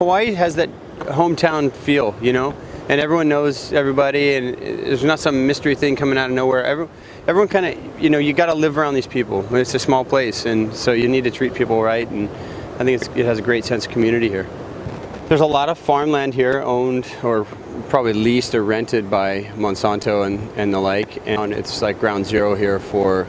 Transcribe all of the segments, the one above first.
Hawaii has that hometown feel, and everyone knows everybody, and there's not some mystery thing coming out of nowhere. Everyone kind of, you got to live around these people. It's a small place, and so you need to treat people right, and I think it has a great sense of community here. There's a lot of farmland here owned or probably leased or rented by Monsanto and the like, and it's like ground zero here for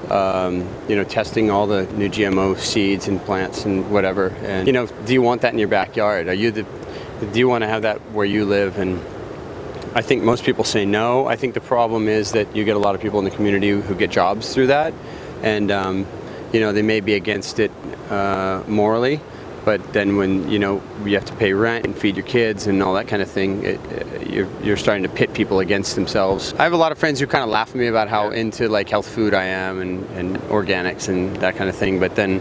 testing all the new GMO seeds and plants and whatever. And do you want that in your backyard? Do you want to have that where you live? And I think most people say no. I think the problem is that you get a lot of people in the community who get jobs through that, and they may be against it morally, but then when you have to pay rent and feed your kids and all that kind of thing, you're starting to pit people against themselves. I have a lot of friends who kind of laugh at me about how into like health food I am and organics and that kind of thing, but then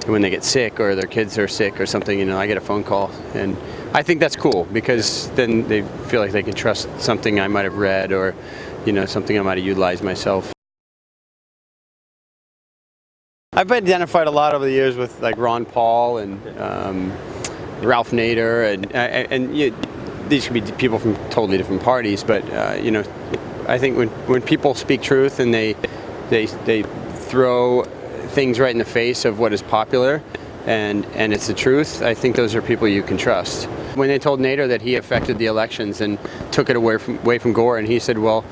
when they get sick or their kids are sick or something, I get a phone call, and I think that's cool because then they feel like they can trust something I might have read or something I might have utilized myself. I've identified a lot over the years with like Ron Paul and Ralph Nader, and these could be people from totally different parties, but I think when people speak truth and they throw things right in the face of what is popular and it's the truth, I think those are people you can trust. When they told Nader that he affected the elections and took it away from Gore, and he said, well,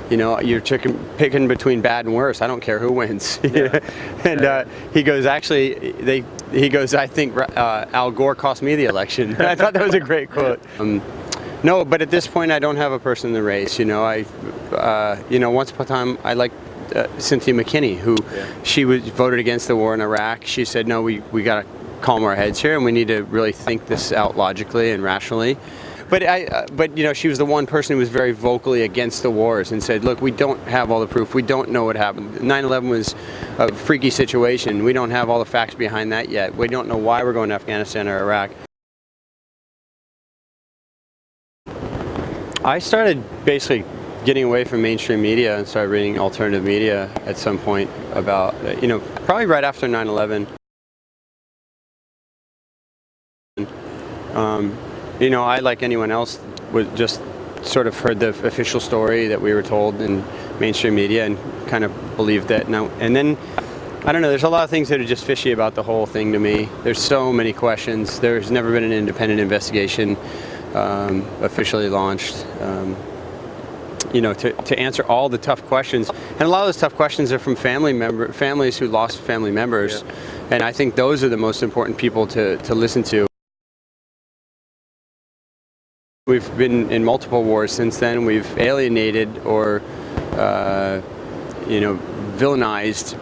you're picking between bad and worse. I don't care who wins. And he goes, actually, I think Al Gore cost me the election. I thought that was a great quote. No, but at this point, I don't have a person in the race. Once upon a time, I liked Cynthia McKinney, who she voted against the war in Iraq. She said, no, we got to calm our heads here, and we need to really think this out logically and rationally. But she was the one person who was very vocally against the wars and said, look, we don't have all the proof. We don't know what happened. 9/11 was a freaky situation. We don't have all the facts behind that yet. We don't know why we're going to Afghanistan or Iraq. I started basically getting away from mainstream media and started reading alternative media at some point about, probably right after 9/11. I, like anyone else, would just sort of heard the official story that we were told in mainstream media and kind of believed that. And then, I don't know, there's a lot of things that are just fishy about the whole thing to me. There's so many questions. There's never been an independent investigation officially launched. To answer all the tough questions. And a lot of those tough questions are from families who lost family members. Yeah. And I think those are the most important people to listen to. We've been in multiple wars since then. We've alienated or, villainized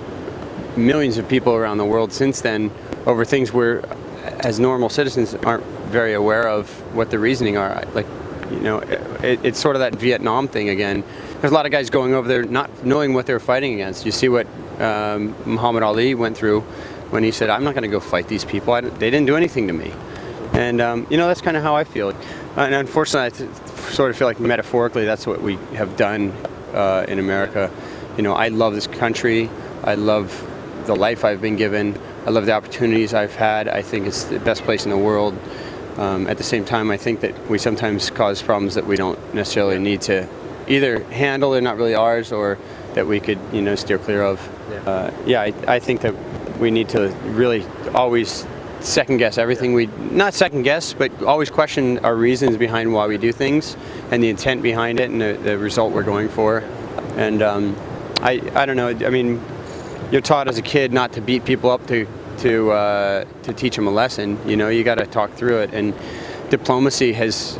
millions of people around the world since then over things we're, as normal citizens, aren't very aware of what the reasoning are. It's sort of that Vietnam thing again. There's a lot of guys going over there not knowing what they're fighting against. You see what Muhammad Ali went through when he said, I'm not going to go fight these people. They didn't do anything to me. And, that's kind of how I feel. And unfortunately, I sort of feel like metaphorically that's what we have done in America. I love this country. I love the life I've been given. I love the opportunities I've had. I think it's the best place in the world. At the same time, I think that we sometimes cause problems that we don't necessarily need to either handle, they're not really ours, or that we could, steer clear of. I think that we need to really always second guess everything not second guess, but always question our reasons behind why we do things and the intent behind it and the result we're going for. And I don't know, I mean, you're taught as a kid not to beat people up to teach them a lesson. You got to talk through it, and diplomacy has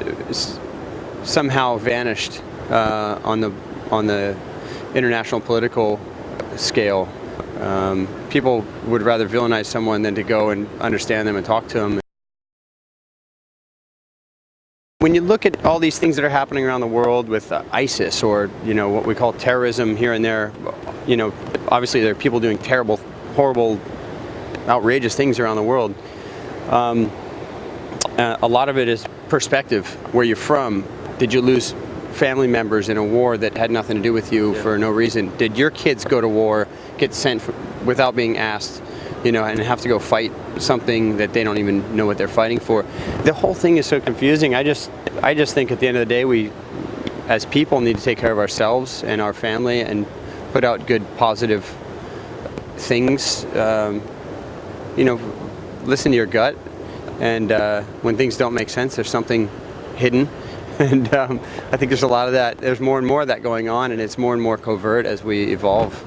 somehow vanished on the international political scale. People would rather villainize someone than to go and understand them and talk to them. When you look at all these things that are happening around the world with ISIS or what we call terrorism here and there, obviously there are people doing terrible, horrible, outrageous things around the world. A lot of it is perspective, where you're from. Did you lose family members in a war that had nothing to do with you for no reason? Did your kids go to war, get sent without being asked? and have to go fight something that they don't even know what they're fighting for. The whole thing is so confusing. I just think at the end of the day, we as people need to take care of ourselves and our family and put out good, positive things. Listen to your gut, and when things don't make sense, there's something hidden. And I think there's a lot of that. There's more and more of that going on, and it's more and more covert as we evolve.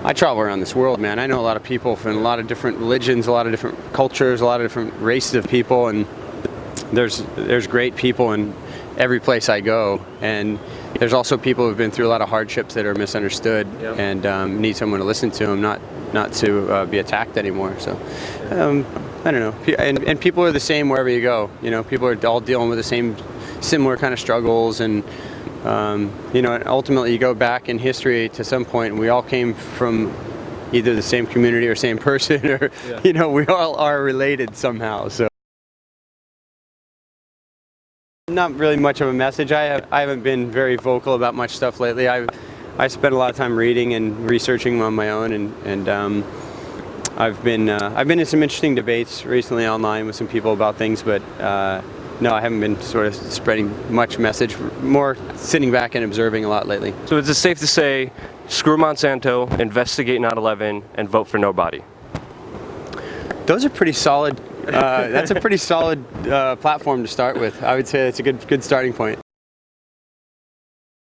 I travel around this world, man. I know a lot of people from a lot of different religions, a lot of different cultures, a lot of different races of people, and there's great people in every place I go. And there's also people who've been through a lot of hardships that are misunderstood. Yep. And need someone to listen to them, not to be attacked anymore. So I don't know. And people are the same wherever you go. People are all dealing with the same, similar kind of struggles, and and ultimately you go back in history to some point, and we all came from either the same community or same person, or we all are related somehow. So. Not really much of a message. I haven't been very vocal about much stuff lately. I spent a lot of time reading and researching on my own, and I've been in some interesting debates recently online with some people about things, but no, I haven't been sort of spreading much message. More sitting back and observing a lot lately. So is it safe to say, screw Monsanto, investigate 9/11, and vote for nobody? Those are pretty solid. That's a pretty solid platform to start with. I would say it's a good starting point.